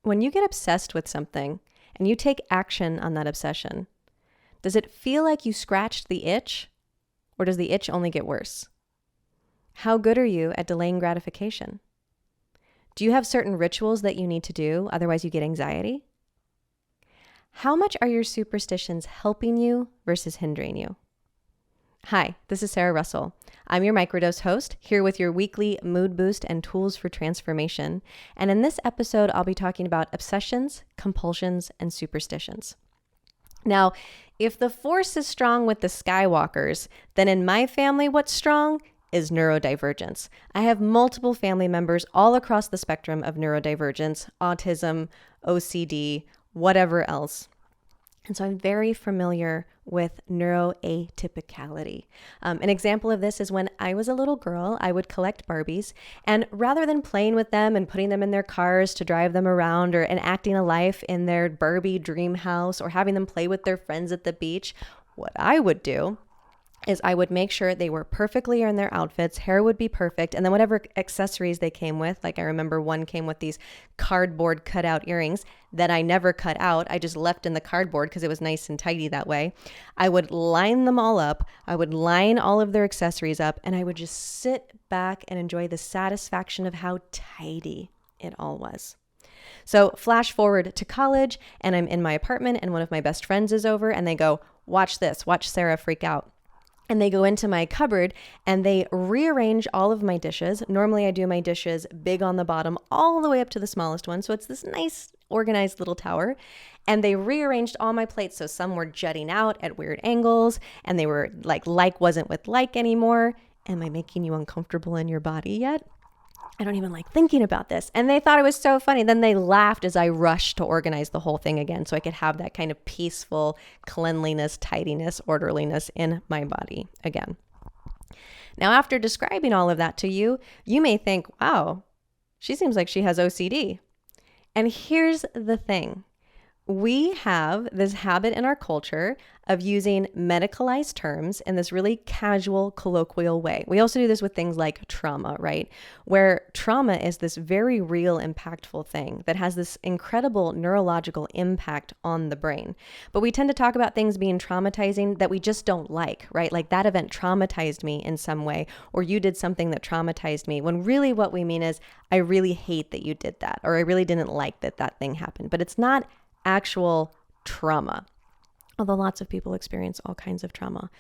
When you get obsessed with something and you take action on that obsession, does it feel like you scratched the itch, or does the itch only get worse? How good are you at delaying gratification? Do you have certain rituals that you need to do, otherwise you get anxiety? How much are your superstitions helping you versus hindering you? Hi, this is Sarah Russell. I'm your Microdose host, here with your weekly mood boost and tools for transformation. And in this episode, I'll be talking about obsessions, compulsions, and superstitions. Now, if the force is strong with the Skywalkers, then in my family, what's strong is neurodivergence. I have multiple family members all across the spectrum of neurodivergence, autism, OCD, whatever else. And so I'm very familiar with neuroatypicality. An example of this is when I was a little girl, I would collect Barbies, and rather than playing with them and putting them in their cars to drive them around or enacting a life in their Barbie dream house or having them play with their friends at the beach, what I would do is I would make sure they were perfectly in their outfits, hair would be perfect, and then whatever accessories they came with, like I remember one came with these cardboard cutout earrings that I never cut out, I just left in the cardboard because it was nice and tidy that way. I would line them all up, I would line all of their accessories up, and I would just sit back and enjoy the satisfaction of how tidy it all was. So flash forward to college, and I'm in my apartment, and one of my best friends is over, and they go, "Watch this, watch Sarah freak out." And they go into my cupboard and they rearrange all of my dishes. Normally I do my dishes big on the bottom all the way up to the smallest one. So it's this nice organized little tower. And they rearranged all my plates. So some were jutting out at weird angles and they were like wasn't with like anymore. Am I making you uncomfortable in your body yet? I don't even like thinking about this. And they thought it was so funny. Then they laughed as I rushed to organize the whole thing again so I could have that kind of peaceful cleanliness, tidiness, orderliness in my body again. Now, after describing all of that to you, you may think, wow, she seems like she has OCD. And here's the thing. We have this habit in our culture of using medicalized terms in this really casual, colloquial way. We also do this with things like trauma, right? Where trauma is this very real, impactful thing that has this incredible neurological impact on the brain. But we tend to talk about things being traumatizing that we just don't like, right? Like that event traumatized me in some way, or you did something that traumatized me, when really what we mean is, I really hate that you did that, or I really didn't like that that thing happened. But it's not actual trauma, although lots of people experience all kinds of trauma.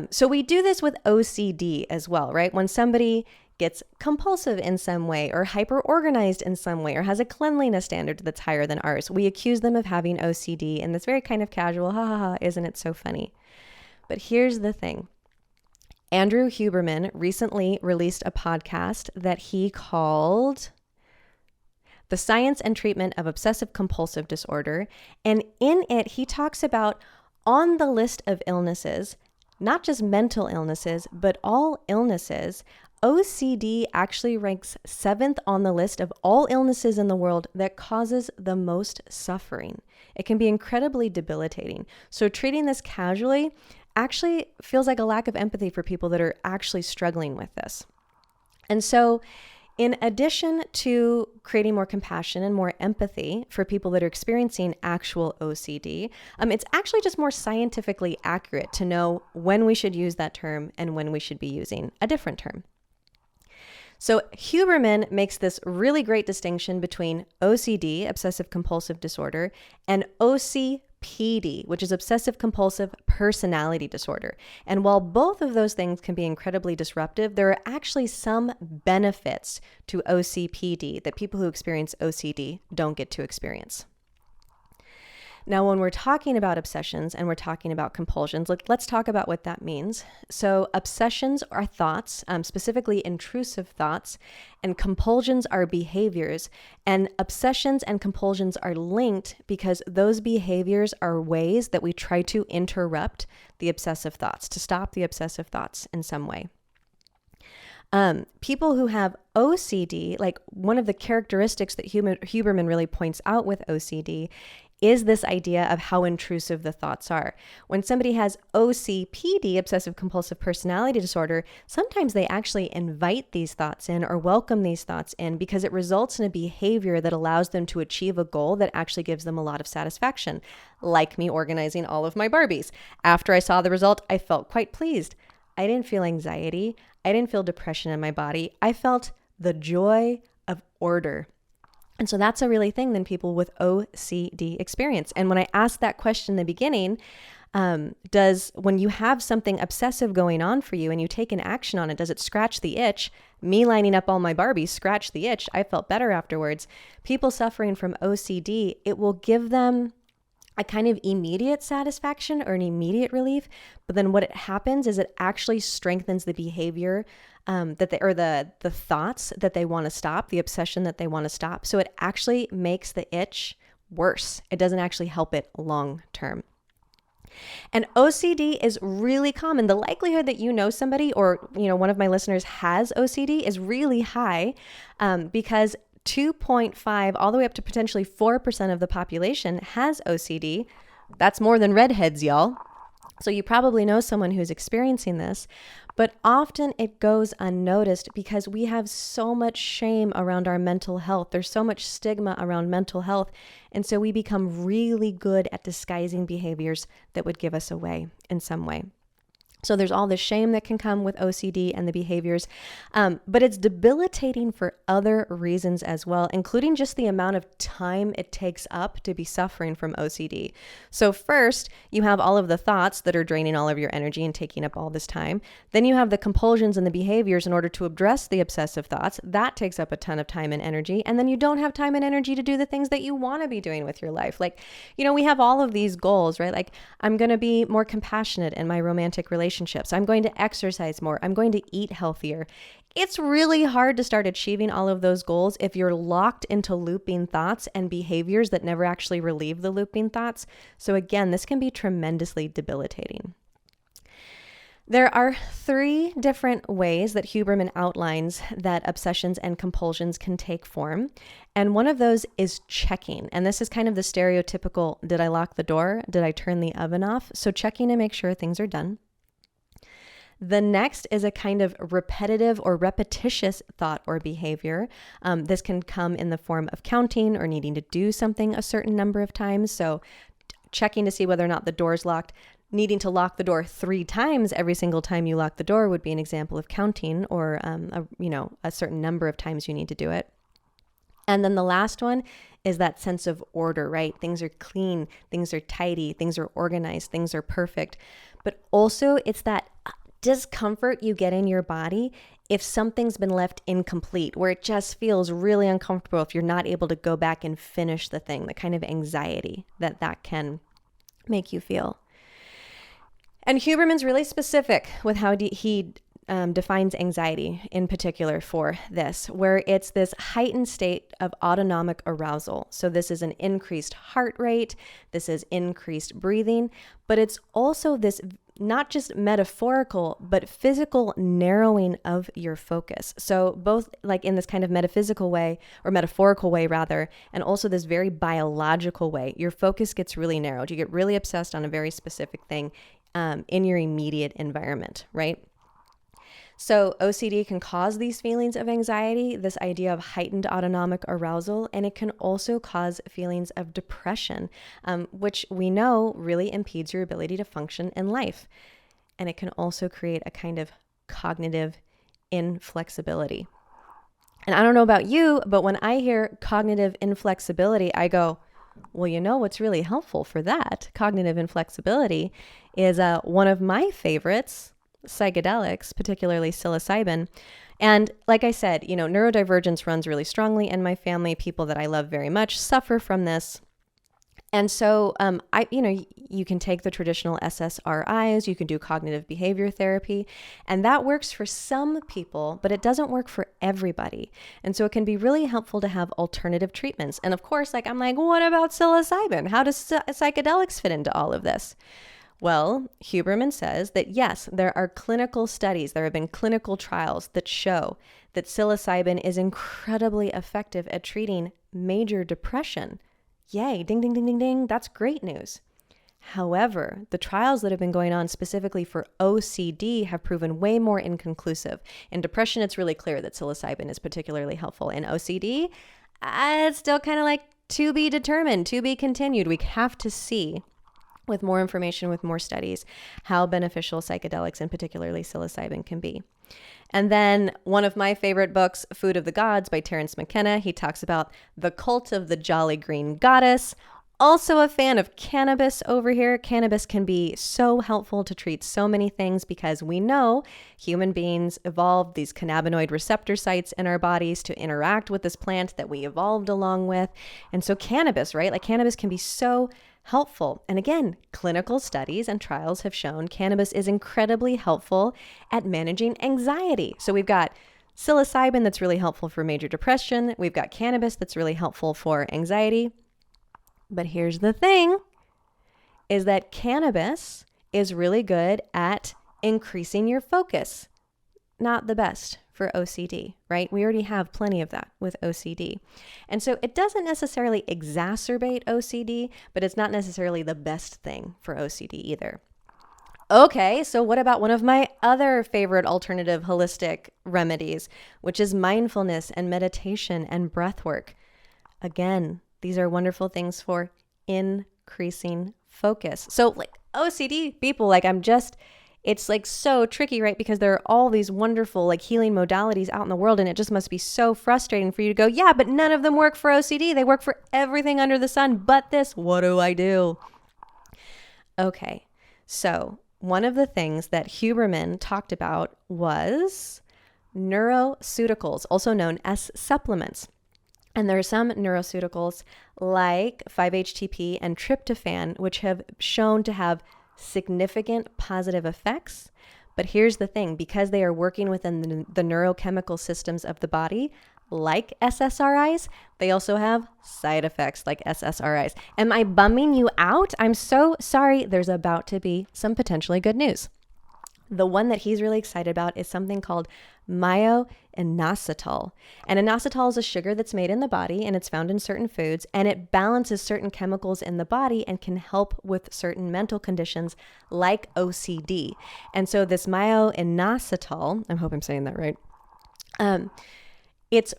So we do this with OCD as well, right? When somebody gets compulsive in some way or hyper-organized in some way or has a cleanliness standard that's higher than ours, we accuse them of having OCD in this very kind of casual, ha ha ha, isn't it so funny? But here's the thing. Andrew Huberman recently released a podcast that he called The Science and Treatment of Obsessive-Compulsive Disorder. And in it, he talks about on the list of illnesses, not just mental illnesses, but all illnesses, OCD actually ranks 7th on the list of all illnesses in the world that causes the most suffering. It can be incredibly debilitating. So treating this casually actually feels like a lack of empathy for people that are actually struggling with this. And so in addition to creating more compassion and more empathy for people that are experiencing actual OCD, it's actually just more scientifically accurate to know when we should use that term and when we should be using a different term. So Huberman makes this really great distinction between OCD, obsessive-compulsive disorder, and OCPD, which is obsessive-compulsive personality disorder. And while both of those things can be incredibly disruptive, there are actually some benefits to OCPD that people who experience OCD don't get to experience. Now, when we're talking about obsessions and we're talking about compulsions, let's talk about what that means. So obsessions are thoughts, specifically intrusive thoughts, and compulsions are behaviors. And obsessions and compulsions are linked because those behaviors are ways that we try to interrupt the obsessive thoughts, to stop the obsessive thoughts in some way. People who have OCD, like one of the characteristics that Huberman really points out with OCD is this idea of how intrusive the thoughts are. When somebody has OCPD, obsessive compulsive personality disorder, sometimes they actually invite these thoughts in or welcome these thoughts in because it results in a behavior that allows them to achieve a goal that actually gives them a lot of satisfaction, like me organizing all of my Barbies. After I saw the result, I felt quite pleased. I didn't feel anxiety. I didn't feel depression in my body. I felt the joy of order. And so that's a really thing that people with OCD experience. And when I asked that question in the beginning, when you have something obsessive going on for you and you take an action on it, does it scratch the itch? Me lining up all my Barbies scratched the itch. I felt better afterwards. People suffering from OCD, it will give them a kind of immediate satisfaction or an immediate relief. But then what happens is it actually strengthens the behavior the thoughts that they want to stop, the obsession that they want to stop. So it actually makes the itch worse. It doesn't actually help it long term. And OCD is really common. The likelihood that you know somebody or, one of my listeners has OCD is really high because 2.5 all the way up to potentially 4% of the population has OCD. That's more than redheads, y'all. So you probably know someone who's experiencing this, but often it goes unnoticed because we have so much shame around our mental health. There's so much stigma around mental health. And so we become really good at disguising behaviors that would give us away in some way. So there's all the shame that can come with OCD and the behaviors, but it's debilitating for other reasons as well, including just the amount of time it takes up to be suffering from OCD. So first, you have all of the thoughts that are draining all of your energy and taking up all this time. Then you have the compulsions and the behaviors in order to address the obsessive thoughts. That takes up a ton of time and energy. And then you don't have time and energy to do the things that you want to be doing with your life. Like, we have all of these goals, right? Like, I'm going to be more compassionate in my romantic relationships. I'm going to exercise more. I'm going to eat healthier. It's really hard to start achieving all of those goals if you're locked into looping thoughts and behaviors that never actually relieve the looping thoughts. So again, this can be tremendously debilitating. There are 3 different ways that Huberman outlines that obsessions and compulsions can take form. And one of those is checking. And this is kind of the stereotypical, did I lock the door? Did I turn the oven off? So checking to make sure things are done. The next is a kind of repetitive or repetitious thought or behavior. This can come in the form of counting or needing to do something a certain number of times. So checking to see whether or not the door is locked. Needing to lock the door 3 times every single time you lock the door would be an example of counting, or a certain number of times you need to do it. And then the last one is that sense of order, right? Things are clean, things are tidy, things are organized, things are perfect. But also it's that discomfort you get in your body if something's been left incomplete, where it just feels really uncomfortable if you're not able to go back and finish the thing, the kind of anxiety that can make you feel. And Huberman's really specific with how he defines anxiety in particular for this, where it's this heightened state of autonomic arousal. So this is an increased heart rate, this is increased breathing, but it's also this not just metaphorical, but physical narrowing of your focus. So both like in this kind of metaphysical way, or metaphorical way rather, and also this very biological way, your focus gets really narrowed. You get really obsessed on a very specific thing in your immediate environment, right? So OCD can cause these feelings of anxiety, this idea of heightened autonomic arousal, and it can also cause feelings of depression, which we know really impedes your ability to function in life. And it can also create a kind of cognitive inflexibility. And I don't know about you, but when I hear cognitive inflexibility, I go, well, what's really helpful for that cognitive inflexibility is one of my favorites, psychedelics, particularly psilocybin. And like I said, neurodivergence runs really strongly in my family. People that I love very much suffer from this. And so, you can take the traditional SSRIs, you can do cognitive behavior therapy, and that works for some people, but it doesn't work for everybody. And so it can be really helpful to have alternative treatments. And of course, I'm like, what about psilocybin? How does psychedelics fit into all of this? Well, Huberman says that yes, there are clinical studies, there have been clinical trials that show that psilocybin is incredibly effective at treating major depression. Yay, ding, ding, ding, ding, ding. That's great news. However, the trials that have been going on specifically for OCD have proven way more inconclusive. In depression, it's really clear that psilocybin is particularly helpful. In OCD, it's still kind of like to be determined, to be continued. We have to see with more information, with more studies, how beneficial psychedelics and particularly psilocybin can be. And then one of my favorite books, Food of the Gods by Terence McKenna, he talks about the cult of the Jolly Green Goddess. Also a fan of cannabis over here. Cannabis can be so helpful to treat so many things because we know human beings evolved these cannabinoid receptor sites in our bodies to interact with this plant that we evolved along with. And so cannabis, right? Like cannabis can be so helpful. And again, clinical studies and trials have shown cannabis is incredibly helpful at managing anxiety. So we've got psilocybin that's really helpful for major depression. We've got cannabis that's really helpful for anxiety. But here's the thing, is that cannabis is really good at increasing your focus. Not the best for OCD, right? We already have plenty of that with OCD. And so it doesn't necessarily exacerbate OCD, but it's not necessarily the best thing for OCD either. Okay, so what about one of my other favorite alternative holistic remedies, which is mindfulness and meditation and breath work? Again, these are wonderful things for increasing focus. So like OCD people, it's like so tricky, right? Because there are all these wonderful like healing modalities out in the world, and it just must be so frustrating for you to go, yeah, but none of them work for OCD. They work for everything under the sun but this. What do I do? Okay, so one of the things that Huberman talked about was neuroceuticals, also known as supplements. And there are some neuroceuticals like 5-HTP and tryptophan, which have shown to have significant positive effects. But here's the thing, because they are working within the neurochemical systems of the body, like SSRIs, they also have side effects like SSRIs. Am I bumming you out? I'm so sorry. There's about to be some potentially good news. The one that he's really excited about is something called myo-inositol. And inositol is a sugar that's made in the body, and it's found in certain foods, and it balances certain chemicals in the body and can help with certain mental conditions like OCD. And so this myo-inositol, I hope I'm saying that right, it's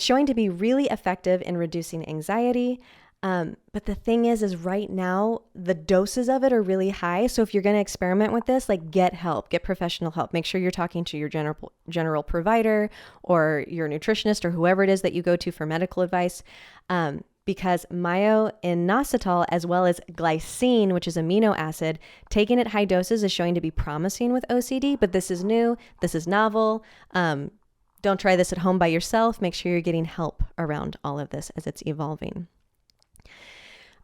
showing to be really effective in reducing anxiety. But the thing is right now, the doses of it are really high. So if you're going to experiment with this, like get help, get professional help. Make sure you're talking to your general provider or your nutritionist or whoever it is that you go to for medical advice. Because myo-inositol, as well as glycine, which is amino acid, taken at high doses is showing to be promising with OCD. But this is new. This is novel. Don't try this at home by yourself. Make sure you're getting help around all of this as it's evolving.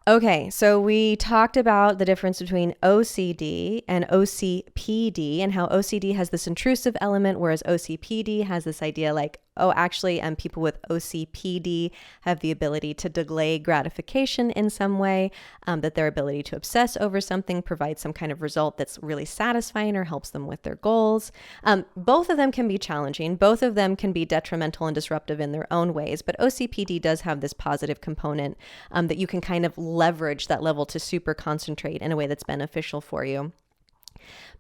Okay, so we talked about the difference between OCD and OCPD and how OCD has this intrusive element, whereas OCPD has this idea like, oh, actually, people with OCPD have the ability to delay gratification in some way, that their ability to obsess over something provides some kind of result that's really satisfying or helps them with their goals. Both of them can be challenging. Both of them can be detrimental and disruptive in their own ways, but OCPD does have this positive component that you can kind of leverage that level to super concentrate in a way that's beneficial for you.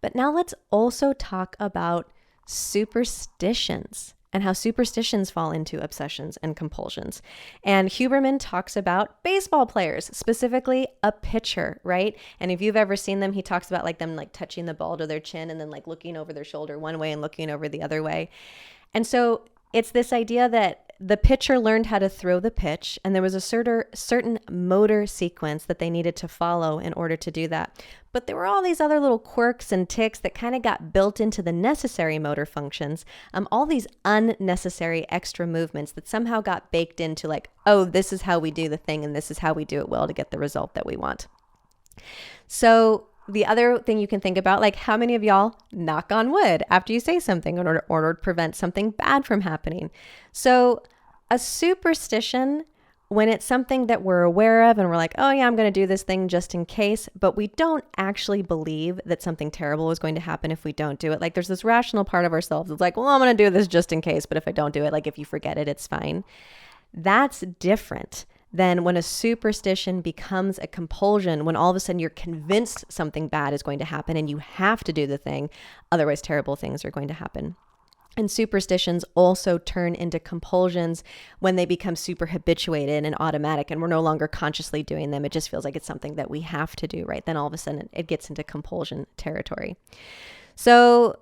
But now let's also talk about superstitions and how superstitions fall into obsessions and compulsions. And Huberman talks about baseball players, specifically a pitcher, right? And if you've ever seen them, he talks about them touching the ball to their chin and then looking over their shoulder one way and looking over the other way. And so it's this idea that the pitcher learned how to throw the pitch, and there was a certain motor sequence that they needed to follow in order to do that. But there were all these other little quirks and tics that kind of got built into the necessary motor functions, all these unnecessary extra movements that somehow got baked into oh, this is how we do the thing, and this is how we do it well to get the result that we want. So the other thing you can think about, how many of y'all knock on wood after you say something in order to prevent something bad from happening? So a superstition, when it's something that we're aware of and we're like, oh yeah, I'm going to do this thing just in case, but we don't actually believe that something terrible is going to happen if we don't do it. There's this rational part of ourselves that's well, I'm going to do this just in case, but if I don't do it, if you forget it, it's fine. That's different then when a superstition becomes a compulsion, when all of a sudden you're convinced something bad is going to happen and you have to do the thing, otherwise terrible things are going to happen. And superstitions also turn into compulsions when they become super habituated and automatic and we're no longer consciously doing them. It just feels like it's something that we have to do, right? Then all of a sudden it gets into compulsion territory. So,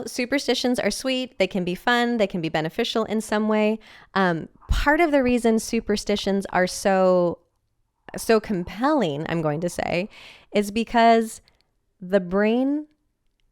superstitions are sweet. They can be fun. They can be beneficial in some way. Part of the reason superstitions are so compelling, I'm going to say, is because the brain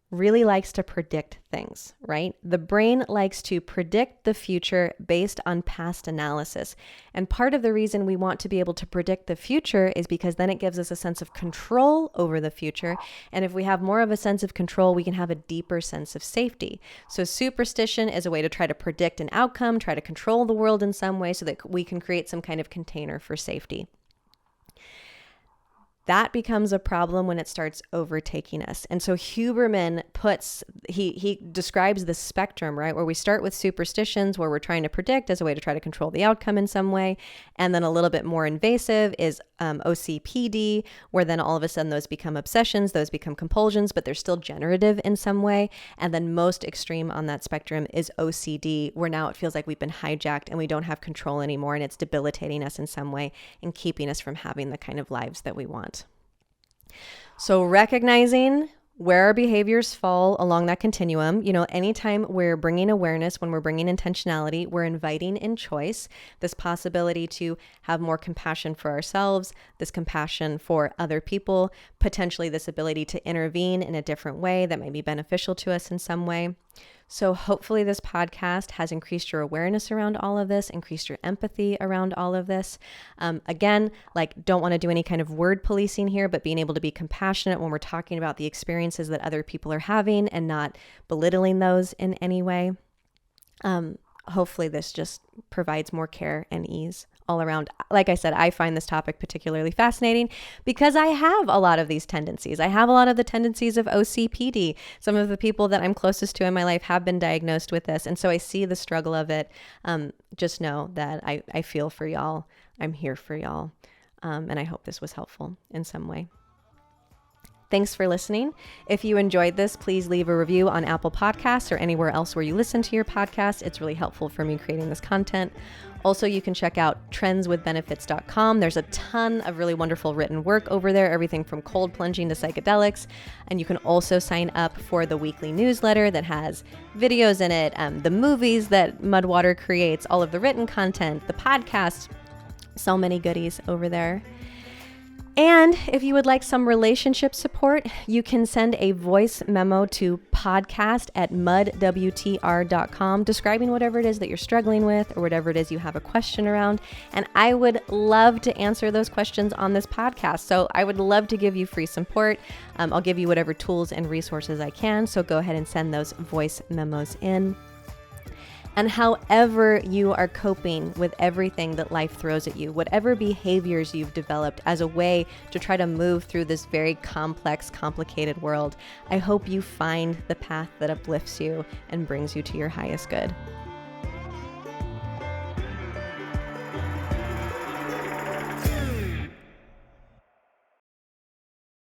really likes to predict things, right? The brain likes to predict the future based on past analysis. And part of the reason we want to be able to predict the future is because then it gives us a sense of control over the future. And if we have more of a sense of control, we can have a deeper sense of safety. So superstition is a way to try to predict an outcome, try to control the world in some way so that we can create some kind of container for safety. That becomes a problem when it starts overtaking us. And so Huberman he describes the spectrum, right? Where we start with superstitions, where we're trying to predict as a way to try to control the outcome in some way. And then a little bit more invasive is OCPD, where then all of a sudden those become obsessions, those become compulsions, but they're still generative in some way. And then most extreme on that spectrum is OCD, where now it feels like we've been hijacked and we don't have control anymore. And it's debilitating us in some way and keeping us from having the kind of lives that we want. So recognizing where our behaviors fall along that continuum, anytime we're bringing awareness, when we're bringing intentionality, we're inviting in choice, this possibility to have more compassion for ourselves, this compassion for other people, potentially this ability to intervene in a different way that may be beneficial to us in some way. So hopefully this podcast has increased your awareness around all of this, increased your empathy around all of this. Again, don't want to do any kind of word policing here, but being able to be compassionate when we're talking about the experiences that other people are having and not belittling those in any way. Hopefully this just provides more care and ease all around. Like I said, I find this topic particularly fascinating because I have a lot of these tendencies. I have a lot of the tendencies of OCPD. Some of the people that I'm closest to in my life have been diagnosed with this. And so I see the struggle of it. Just know that I feel for y'all. I'm here for y'all. And I hope this was helpful in some way. Thanks for listening. If you enjoyed this, please leave a review on Apple Podcasts or anywhere else where you listen to your podcast. It's really helpful for me creating this content. Also, you can check out trendswithbenefits.com. There's a ton of really wonderful written work over there, everything from cold plunging to psychedelics. And you can also sign up for the weekly newsletter that has videos in it, the movies that Mudwater creates, all of the written content, the podcast, so many goodies over there. And if you would like some relationship support, you can send a voice memo to podcast@mudwtr.com describing whatever it is that you're struggling with or whatever it is you have a question around. And I would love to answer those questions on this podcast. So I would love to give you free support. I'll give you whatever tools and resources I can. So go ahead and send those voice memos in. And however you are coping with everything that life throws at you, whatever behaviors you've developed as a way to try to move through this very complex, complicated world, I hope you find the path that uplifts you and brings you to your highest good.